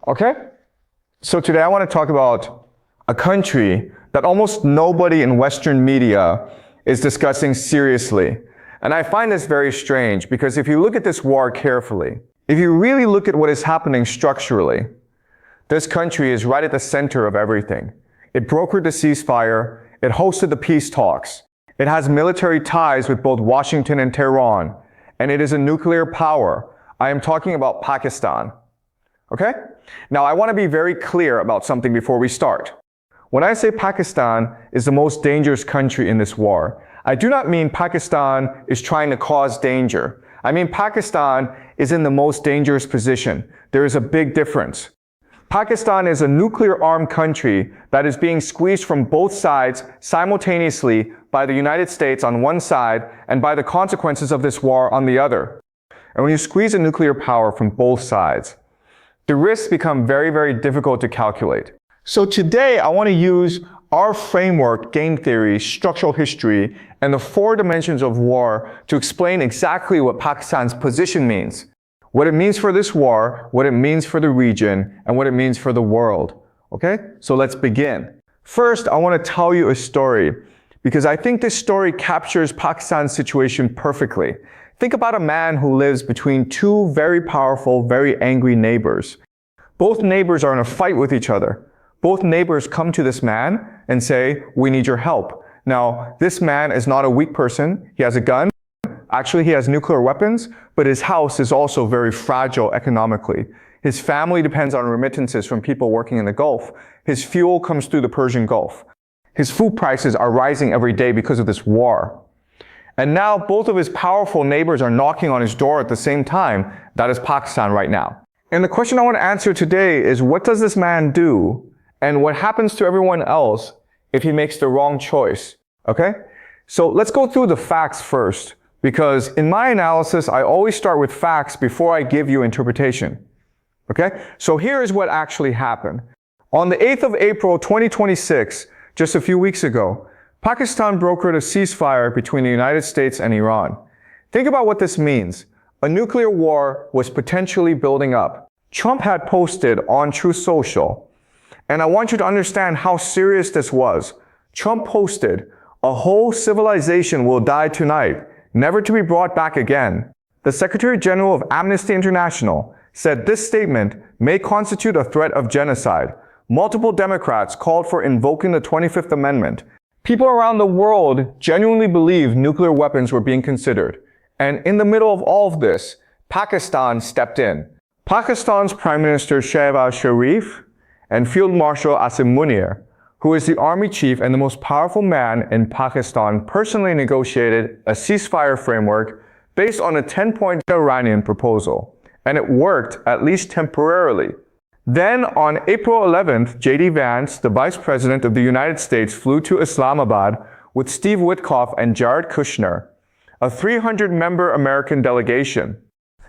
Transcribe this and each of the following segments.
Okay? So today I want to talk about a country that almost nobody in Western media is discussing seriously. And I find this very strange because if you look at this war carefully, if you really look at what is happening structurally, this country is right at the center of everything. It brokered the ceasefire, it hosted the peace talks, it has military ties with both Washington and Tehran, and it is a nuclear power. I am talking about Pakistan. Okay? Now I want to be very clear about something before we start. When I say Pakistan is the most dangerous country in this war, I do not mean Pakistan is trying to cause danger. I mean Pakistan is in the most dangerous position. There is a big difference. Pakistan is a nuclear-armed country that is being squeezed from both sides simultaneously by the United States on one side and by the consequences of this war on the other. And when you squeeze a nuclear power from both sides, the risks become very, very difficult to calculate. So today I want to use our framework, game theory, structural history, and the 4 dimensions of war to explain exactly what Pakistan's position means. What it means for this war, what it means for the region, and what it means for the world. Okay? So let's begin. First, I want to tell you a story because I think this story captures Pakistan's situation perfectly. Think about a man who lives between 2 very powerful, very angry neighbors. Both neighbors are in a fight with each other. Both neighbors come to this man and say, "We need your help." Now, this man is not a weak person. He has a gun. Actually, he has nuclear weapons, but his house is also very fragile economically. His family depends on remittances from people working in the Gulf. His fuel comes through the Persian Gulf. His food prices are rising every day because of this war. And now both of his powerful neighbors are knocking on his door at the same time. That is Pakistan right now. And the question I want to answer today is, what does this man do? And what happens to everyone else if he makes the wrong choice? Okay? So let's go through the facts first, because in my analysis, I always start with facts before I give you interpretation. Okay? So here is what actually happened. On the 8th of April, 2026, just a few weeks ago, Pakistan brokered a ceasefire between the United States and Iran. Think about what this means. A nuclear war was potentially building up. Trump had posted on Truth Social, and I want you to understand how serious this was. Trump posted, "A whole civilization will die tonight, never to be brought back again." The Secretary General of Amnesty International said this statement may constitute a threat of genocide. Multiple Democrats called for invoking the 25th Amendment. People around the world genuinely believe nuclear weapons were being considered. And in the middle of all of this, Pakistan stepped in. Pakistan's Prime Minister Shehbaz Sharif and Field Marshal Asim Munir, who is the army chief and the most powerful man in Pakistan, personally negotiated a ceasefire framework based on a 10-point Iranian proposal. And it worked, at least temporarily. Then on April 11th, J.D. Vance, the Vice President of the United States, flew to Islamabad with Steve Witkoff and Jared Kushner, a 300-member American delegation.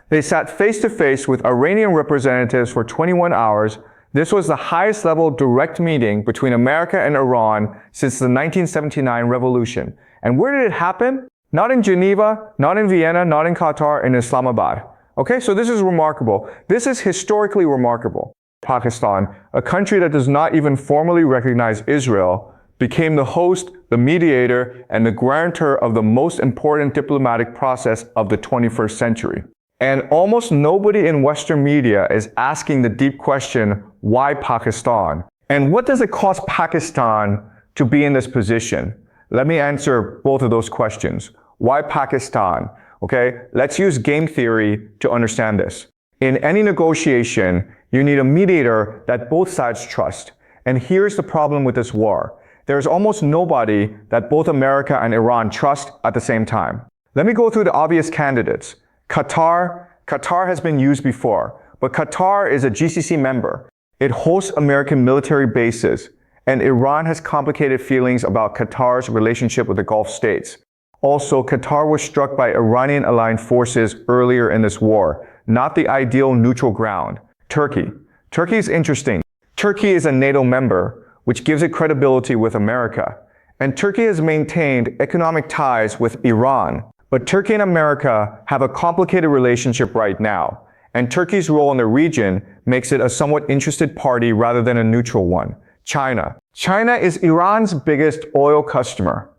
They sat face-to-face with Iranian representatives for 21 hours. This was the highest-level direct meeting between America and Iran since the 1979 revolution. And where did it happen? Not in Geneva, not in Vienna, not in Qatar, in Islamabad. Okay, so this is remarkable. This is historically remarkable. Pakistan, a country that does not even formally recognize Israel, became the host, the mediator, and the guarantor of the most important diplomatic process of the 21st century. And almost nobody in Western media is asking the deep question, why Pakistan? And what does it cost Pakistan to be in this position? Let me answer both of those questions. Why Pakistan? Okay, let's use game theory to understand this. In any negotiation, you need a mediator that both sides trust. And here's the problem with this war. There's almost nobody that both America and Iran trust at the same time. Let me go through the obvious candidates. Qatar has been used before, but Qatar is a GCC member. It hosts American military bases, and Iran has complicated feelings about Qatar's relationship with the Gulf states. Also, Qatar was struck by Iranian-aligned forces earlier in this war, not the ideal neutral ground. Turkey. Turkey is interesting. Turkey is a NATO member, which gives it credibility with America. And Turkey has maintained economic ties with Iran. But Turkey and America have a complicated relationship right now. and Turkey's role in the region makes it a somewhat interested party rather than a neutral one. China. China is Iran's biggest oil customer.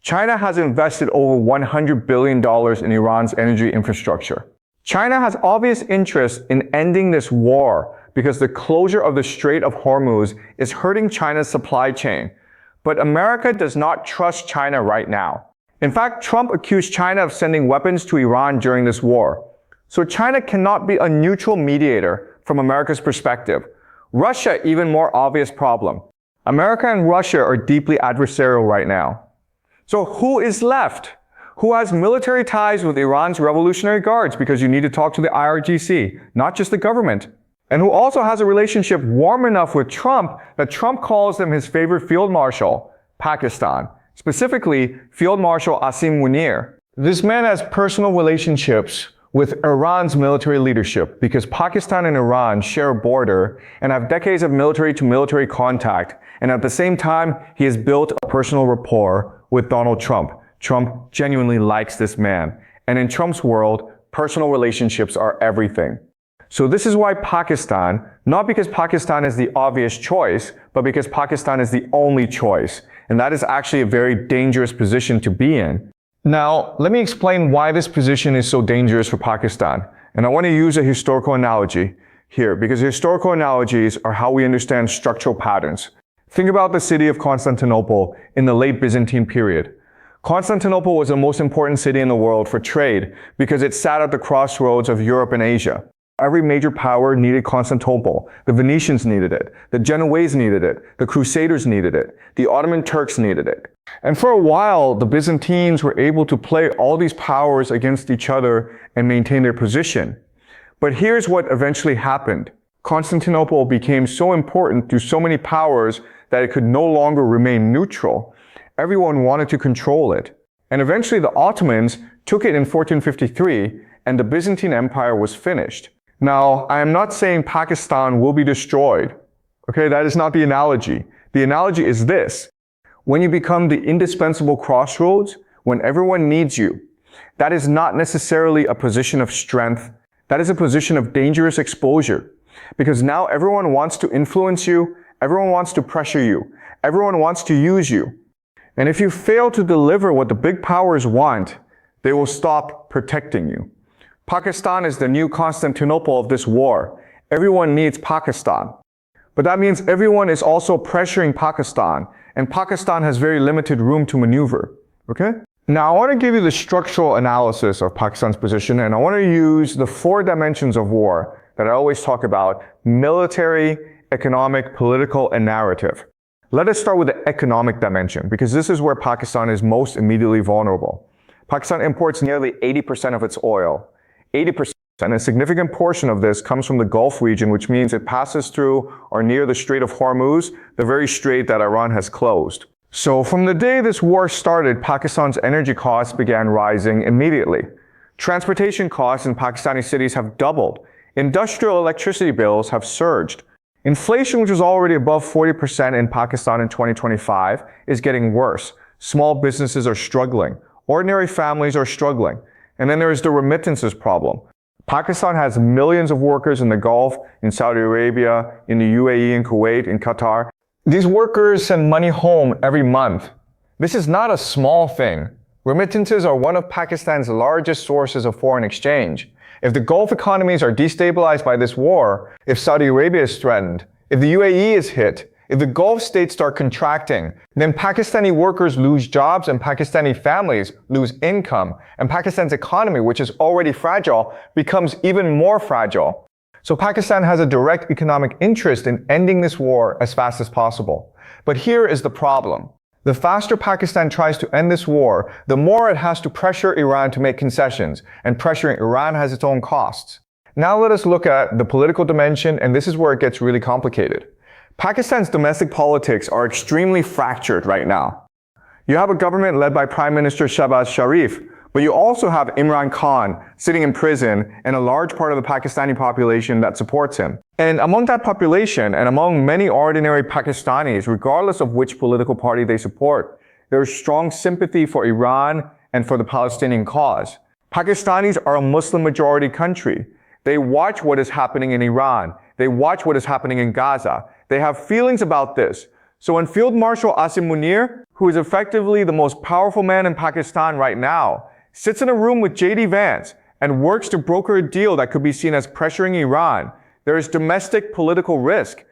China has invested over $100 billion in Iran's energy infrastructure. China has obvious interest in ending this war because the closure of the Strait of Hormuz is hurting China's supply chain. But America does not trust China right now. In fact, Trump accused China of sending weapons to Iran during this war. So China cannot be a neutral mediator from America's perspective. Russia, even more obvious problem. America and Russia are deeply adversarial right now. So who is left? Who has military ties with Iran's Revolutionary Guards, because you need to talk to the IRGC, not just the government. And who also has a relationship warm enough with Trump that Trump calls them his favorite field marshal, Pakistan. Specifically, Field Marshal Asim Munir. This man has personal relationships with Iran's military leadership because Pakistan and Iran share a border and have decades of military-to-military contact. And at the same time, he has built a personal rapport with Donald Trump. Trump genuinely likes this man. And in Trump's world, personal relationships are everything. So this is why Pakistan, not because Pakistan is the obvious choice, but because Pakistan is the only choice. And that is actually a very dangerous position to be in. Now, let me explain why this position is so dangerous for Pakistan. And I want to use a historical analogy here, because historical analogies are how we understand structural patterns. Think about the city of Constantinople in the late Byzantine period. Constantinople was the most important city in the world for trade because it sat at the crossroads of Europe and Asia. Every major power needed Constantinople. The Venetians needed it. The Genoese needed it. The Crusaders needed it. The Ottoman Turks needed it. And for a while, the Byzantines were able to play all these powers against each other and maintain their position. But here's what eventually happened. Constantinople became so important to so many powers that it could no longer remain neutral. Everyone wanted to control it. And eventually the Ottomans took it in 1453, and the Byzantine Empire was finished. Now, I am not saying Pakistan will be destroyed. Okay, that is not the analogy. The analogy is this. When you become the indispensable crossroads, when everyone needs you, that is not necessarily a position of strength. That is a position of dangerous exposure. Because now everyone wants to influence you, everyone wants to pressure you, everyone wants to use you. And if you fail to deliver what the big powers want, they will stop protecting you. Pakistan is the new Constantinople of this war. Everyone needs Pakistan. But that means everyone is also pressuring Pakistan, and Pakistan has very limited room to maneuver. Okay? Now, I want to give you the structural analysis of Pakistan's position, and I want to use the 4 dimensions of war that I always talk about: military, economic, political, and narrative. Let us start with the economic dimension, because this is where Pakistan is most immediately vulnerable. Pakistan imports nearly 80% of its oil. 80%, and a significant portion of this comes from the Gulf region, which means it passes through or near the Strait of Hormuz, the very strait that Iran has closed. So from the day this war started, Pakistan's energy costs began rising immediately. Transportation costs in Pakistani cities have doubled. Industrial electricity bills have surged. Inflation, which was already above 40% in Pakistan in 2025, is getting worse. Small businesses are struggling. Ordinary families are struggling. And then there is the remittances problem. Pakistan has millions of workers in the Gulf, in Saudi Arabia, in the UAE, in Kuwait, in Qatar. These workers send money home every month. This is not a small thing. Remittances are one of Pakistan's largest sources of foreign exchange. If the Gulf economies are destabilized by this war, if Saudi Arabia is threatened, if the UAE is hit, if the Gulf states start contracting, then Pakistani workers lose jobs and Pakistani families lose income, and Pakistan's economy, which is already fragile, becomes even more fragile. So Pakistan has a direct economic interest in ending this war as fast as possible. But here is the problem. The faster Pakistan tries to end this war, the more it has to pressure Iran to make concessions, and pressuring Iran has its own costs. Now let us look at the political dimension, and this is where it gets really complicated. Pakistan's domestic politics are extremely fractured right now. You have a government led by Prime Minister Shehbaz Sharif, but you also have Imran Khan sitting in prison and a large part of the Pakistani population that supports him. And among that population, and among many ordinary Pakistanis, regardless of which political party they support, there is strong sympathy for Iran and for the Palestinian cause. Pakistanis are a Muslim majority country. They watch what is happening in Iran. They watch what is happening in Gaza. They have feelings about this. So when Field Marshal Asim Munir, who is effectively the most powerful man in Pakistan right now, sits in a room with J.D. Vance and works to broker a deal that could be seen as pressuring Iran, there is domestic political risk.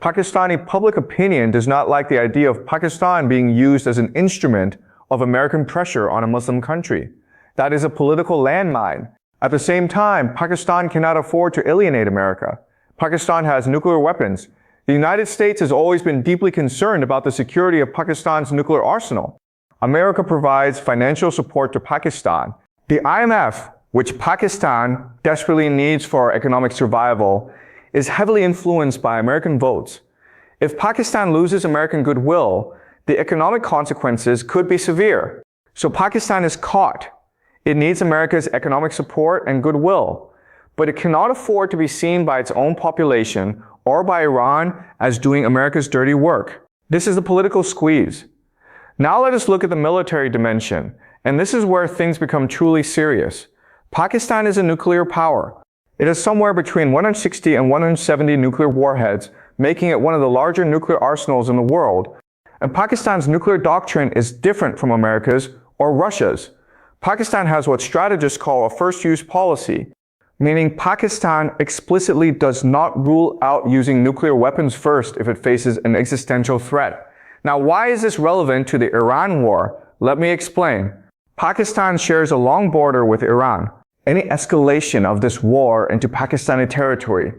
Pakistani public opinion does not like the idea of Pakistan being used as an instrument of American pressure on a Muslim country. That is a political landmine. At the same time, Pakistan cannot afford to alienate America. Pakistan has nuclear weapons. The United States has always been deeply concerned about the security of Pakistan's nuclear arsenal. America provides financial support to Pakistan. The IMF, which Pakistan desperately needs for economic survival, is heavily influenced by American votes. If Pakistan loses American goodwill, the economic consequences could be severe. So Pakistan is caught. It needs America's economic support and goodwill, but it cannot afford to be seen by its own population or by Iran as doing America's dirty work. This is the political squeeze. Now let us look at the military dimension, and this is where things become truly serious. Pakistan is a nuclear power. It has somewhere between 160 and 170 nuclear warheads, making it one of the larger nuclear arsenals in the world. And Pakistan's nuclear doctrine is different from America's or Russia's. Pakistan has what strategists call a first-use policy, meaning Pakistan explicitly does not rule out using nuclear weapons first if it faces an existential threat. Now, why is this relevant to the Iran war? Let me explain. Pakistan shares a long border with Iran. Any escalation of this war into Pakistani territory,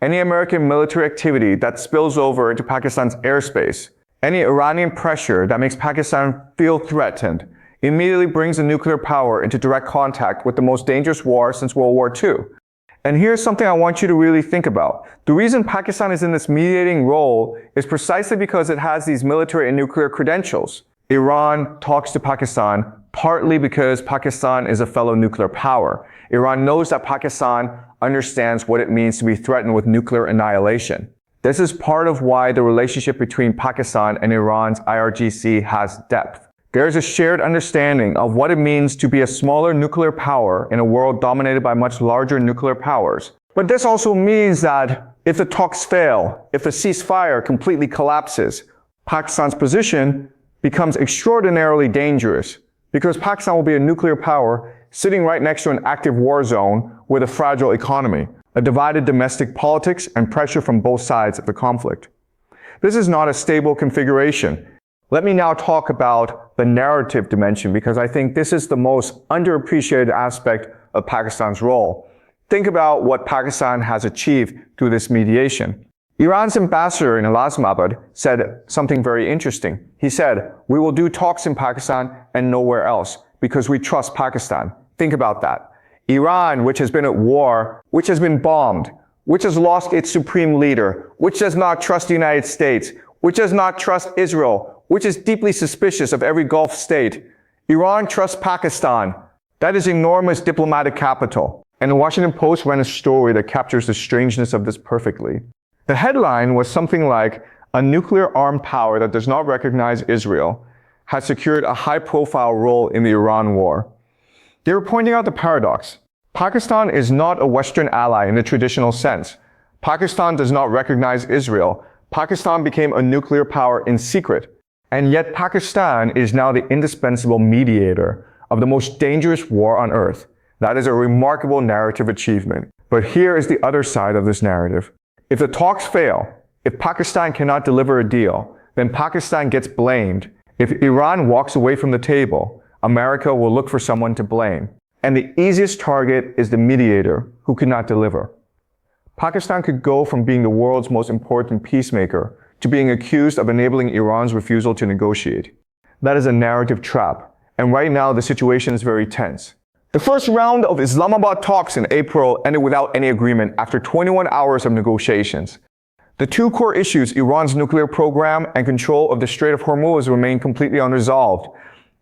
any American military activity that spills over into Pakistan's airspace, any Iranian pressure that makes Pakistan feel threatened, immediately brings a nuclear power into direct contact with the most dangerous war since World War II. And here's something I want you to really think about. The reason Pakistan is in this mediating role is precisely because it has these military and nuclear credentials. Iran talks to Pakistan partly because Pakistan is a fellow nuclear power. Iran knows that Pakistan understands what it means to be threatened with nuclear annihilation. This is part of why the relationship between Pakistan and Iran's IRGC has depth. There is a shared understanding of what it means to be a smaller nuclear power in a world dominated by much larger nuclear powers. But this also means that if the talks fail, if the ceasefire completely collapses, Pakistan's position becomes extraordinarily dangerous because Pakistan will be a nuclear power sitting right next to an active war zone with a fragile economy, a divided domestic politics, and pressure from both sides of the conflict. This is not a stable configuration. Let me now talk about the narrative dimension because I think this is the most underappreciated aspect of Pakistan's role. Think about what Pakistan has achieved through this mediation. Iran's ambassador in Islamabad said something very interesting. He said, "We will do talks in Pakistan and nowhere else because we trust Pakistan." Think about that. Iran, which has been at war, which has been bombed, which has lost its supreme leader, which does not trust the United States, which does not trust Israel, which is deeply suspicious of every Gulf state. Iran trusts Pakistan. That is enormous diplomatic capital. And the Washington Post ran a story that captures the strangeness of this perfectly. The headline was something like, "A nuclear armed power that does not recognize Israel has secured a high-profile role in the Iran war." They were pointing out the paradox. Pakistan is not a Western ally in the traditional sense. Pakistan does not recognize Israel. Pakistan became a nuclear power in secret. And yet Pakistan is now the indispensable mediator of the most dangerous war on earth. That is a remarkable narrative achievement. But here is the other side of this narrative. If the talks fail, if Pakistan cannot deliver a deal, then Pakistan gets blamed. If Iran walks away from the table, America will look for someone to blame. And the easiest target is the mediator who could not deliver. Pakistan could go from being the world's most important peacemaker to being accused of enabling Iran's refusal to negotiate. That is a narrative trap. And right now, the situation is very tense. The first round of Islamabad talks in April ended without any agreement after 21 hours of negotiations. The two core issues, Iran's nuclear program and control of the Strait of Hormuz, remain completely unresolved.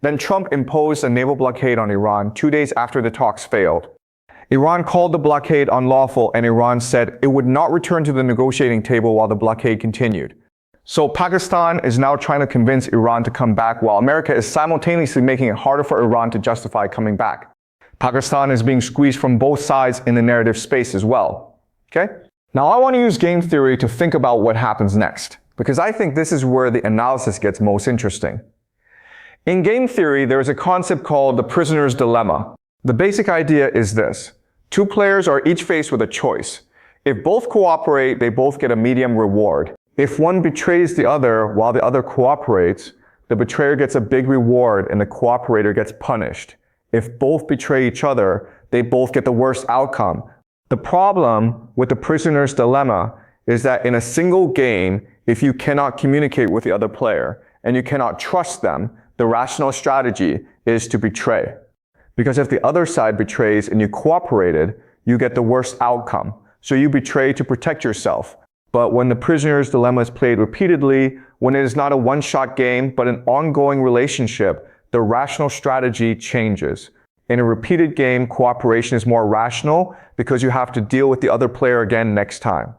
Then Trump imposed a naval blockade on Iran 2 days after the talks failed. Iran called the blockade unlawful, and Iran said it would not return to the negotiating table while the blockade continued. So Pakistan is now trying to convince Iran to come back, while America is simultaneously making it harder for Iran to justify coming back. Pakistan is being squeezed from both sides in the narrative space as well. Okay? Now I want to use game theory to think about what happens next, because I think this is where the analysis gets most interesting. In game theory, there is a concept called the prisoner's dilemma. The basic idea is this. Two players are each faced with a choice. If both cooperate, they both get a medium reward. If one betrays the other while the other cooperates, the betrayer gets a big reward and the cooperator gets punished. If both betray each other, they both get the worst outcome. The problem with the prisoner's dilemma is that in a single game, if you cannot communicate with the other player and you cannot trust them, the rational strategy is to betray. Because if the other side betrays and you cooperated, you get the worst outcome. So you betray to protect yourself. But when the prisoner's dilemma is played repeatedly, when it is not a one-shot game, but an ongoing relationship, the rational strategy changes. In a repeated game, cooperation is more rational because you have to deal with the other player again next time.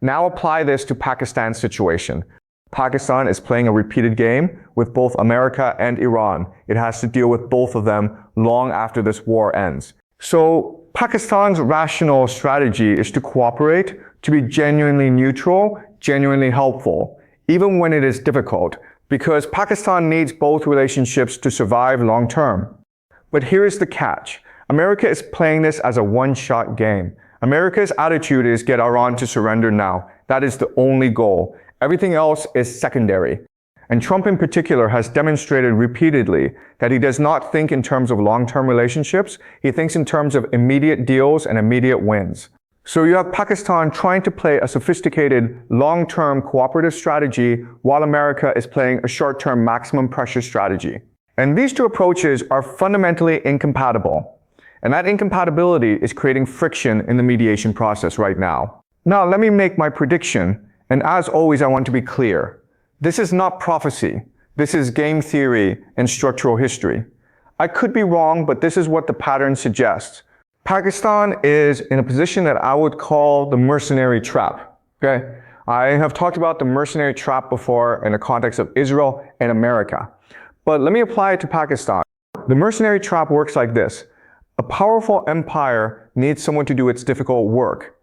Now apply this to Pakistan's situation. Pakistan is playing a repeated game with both America and Iran. It has to deal with both of them long after this war ends. So Pakistan's rational strategy is to cooperate, to be genuinely neutral, genuinely helpful, even when it is difficult, because Pakistan needs both relationships to survive long term. But here is the catch. America is playing this as a one-shot game. America's attitude is get Iran to surrender now. That is the only goal. Everything else is secondary. And Trump in particular has demonstrated repeatedly that he does not think in terms of long-term relationships. He thinks in terms of immediate deals and immediate wins. So you have Pakistan trying to play a sophisticated long-term cooperative strategy while America is playing a short-term maximum pressure strategy. And these two approaches are fundamentally incompatible. And that incompatibility is creating friction in the mediation process right now. Now let me make my prediction. And as always, I want to be clear. This is not prophecy. This is game theory and structural history. I could be wrong, but this is what the pattern suggests. Pakistan is in a position that I would call the mercenary trap. Okay? I have talked about the mercenary trap before in the context of Israel and America. But let me apply it to Pakistan. The mercenary trap works like this. A powerful empire needs someone to do its difficult work.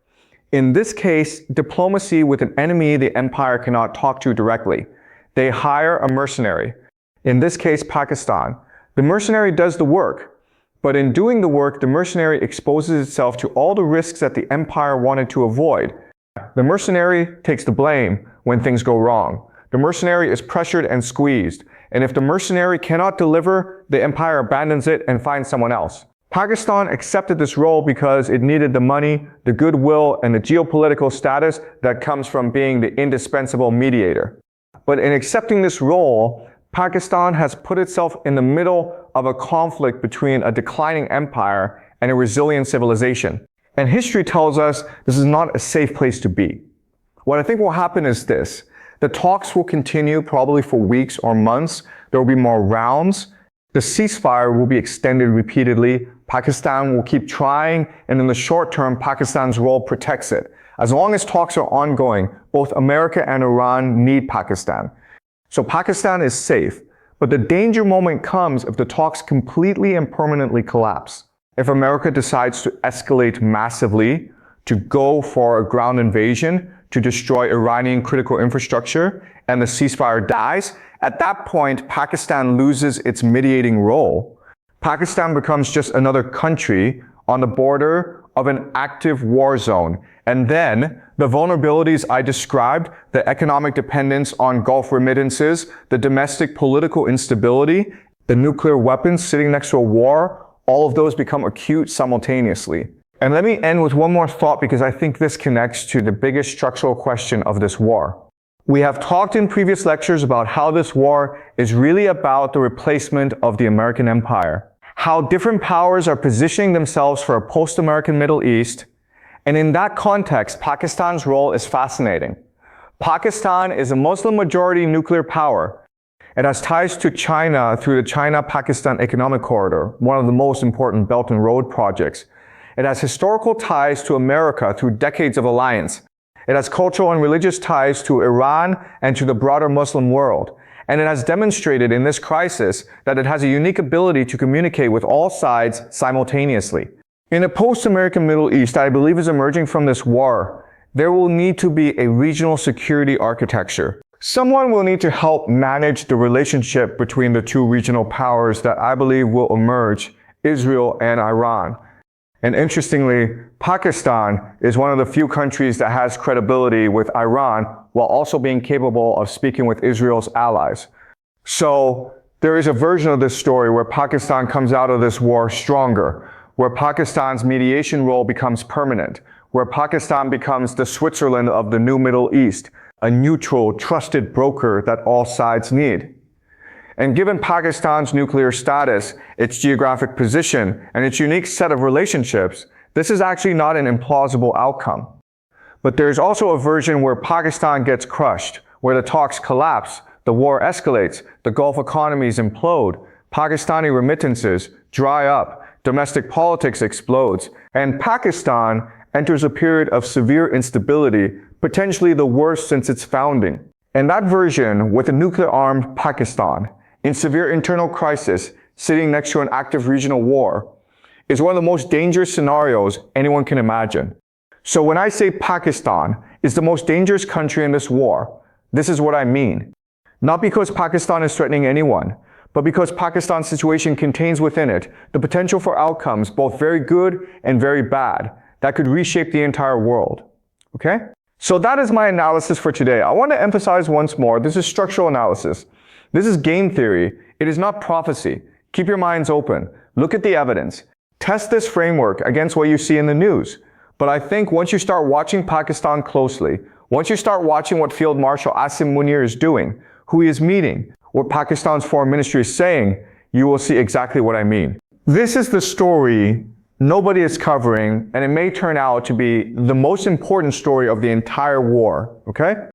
In this case, diplomacy with an enemy the empire cannot talk to directly. They hire a mercenary. In this case, Pakistan. The mercenary does the work. But in doing the work, the mercenary exposes itself to all the risks that the empire wanted to avoid. The mercenary takes the blame when things go wrong. The mercenary is pressured and squeezed. And if the mercenary cannot deliver, the empire abandons it and finds someone else. Pakistan accepted this role because it needed the money, the goodwill, and the geopolitical status that comes from being the indispensable mediator. But in accepting this role, Pakistan has put itself in the middle of a conflict between a declining empire and a resilient civilization. And history tells us this is not a safe place to be. What I think will happen is this. The talks will continue probably for weeks or months. There will be more rounds. The ceasefire will be extended repeatedly. Pakistan will keep trying, and in the short term, Pakistan's role protects it. As long as talks are ongoing, both America and Iran need Pakistan. So Pakistan is safe, but the danger moment comes if the talks completely and permanently collapse. If America decides to escalate massively, to go for a ground invasion, to destroy Iranian critical infrastructure, and the ceasefire dies, at that point, Pakistan loses its mediating role. Pakistan becomes just another country on the border of an active war zone. And then the vulnerabilities I described, the economic dependence on Gulf remittances, the domestic political instability, the nuclear weapons sitting next to a war, all of those become acute simultaneously. And let me end with one more thought because I think this connects to the biggest structural question of this war. We have talked in previous lectures about how this war is really about the replacement of the American empire, how different powers are positioning themselves for a post-American Middle East, and in that context, Pakistan's role is fascinating. Pakistan is a Muslim-majority nuclear power. It has ties to China through the China-Pakistan Economic Corridor, one of the most important Belt and Road projects. It has historical ties to America through decades of alliance. It has cultural and religious ties to Iran and to the broader Muslim world. And it has demonstrated in this crisis that it has a unique ability to communicate with all sides simultaneously. In a post-American Middle East that I believe is emerging from this war, there will need to be a regional security architecture. Someone will need to help manage the relationship between the two regional powers that I believe will emerge, Israel and Iran. And interestingly, Pakistan is one of the few countries that has credibility with Iran while also being capable of speaking with Israel's allies. So there is a version of this story where Pakistan comes out of this war stronger, where Pakistan's mediation role becomes permanent, where Pakistan becomes the Switzerland of the new Middle East, a neutral, trusted broker that all sides need. And given Pakistan's nuclear status, its geographic position, and its unique set of relationships, this is actually not an implausible outcome. But there's also a version where Pakistan gets crushed, where the talks collapse, the war escalates, the Gulf economies implode, Pakistani remittances dry up, domestic politics explodes, and Pakistan enters a period of severe instability, potentially the worst since its founding. And that version, with a nuclear-armed Pakistan, in severe internal crisis, sitting next to an active regional war, is one of the most dangerous scenarios anyone can imagine. So when I say Pakistan is the most dangerous country in this war, this is what I mean. Not because Pakistan is threatening anyone, but because Pakistan's situation contains within it the potential for outcomes both very good and very bad that could reshape the entire world. Okay? So that is my analysis for today. I want to emphasize once more, this is structural analysis. This is game theory. It is not prophecy. Keep your minds open. Look at the evidence. Test this framework against what you see in the news. But I think once you start watching Pakistan closely, once you start watching what Field Marshal Asim Munir is doing, who he is meeting, what Pakistan's foreign ministry is saying, you will see exactly what I mean. This is the story nobody is covering, and it may turn out to be the most important story of the entire war, okay?